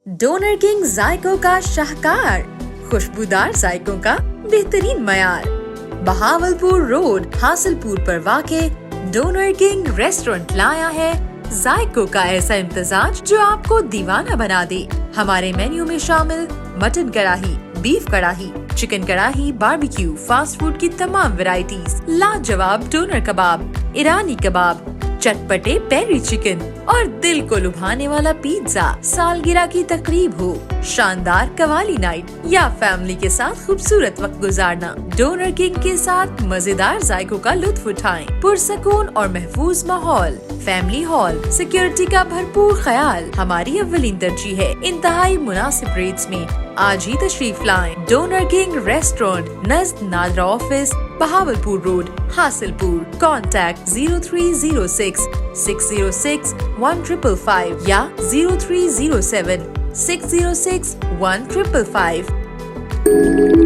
Donor king जायकों का शाहकार, खुशबूदार जायकों का बेहतरीन मयार। बहावलपुर रोड हासिलपुर पर वाक़े डोनर किंग रेस्टोरेंट लाया है जायकों का ऐसा इम्तिजाज जो आपको दीवाना बना दे। हमारे मेन्यू में शामिल मटन कढ़ाई, बीफ कढ़ाई, चिकन कढ़ाई, बारबेक्यू, फास्ट फूड की तमाम वैरायटीज, लाजवाब डोनर कबाब, ईरानी कबाब, चटपटे पेरी चिकन और दिल को लुभाने वाला पिज्जा। सालगिरह की तकरीब हो, शानदार कवाली नाइट या फैमिली के साथ खूबसूरत वक्त गुजारना, डोनर किंग के साथ मजेदार जायकों का लुत्फ उठाएं। पुरसकून और महफूज माहौल, फैमिली हॉल, सिक्योरिटी का भरपूर ख्याल हमारी अव्वलीन तरजीह है। इंतहाई मुनासिब रेट्स में आज ही तशरीफ लाएं। डोनर किंग रेस्टोरेंट नज़द NADRA office, Bahawalpur road Hasilpur. Contact 0306 606 1555 या 0307 606 1555।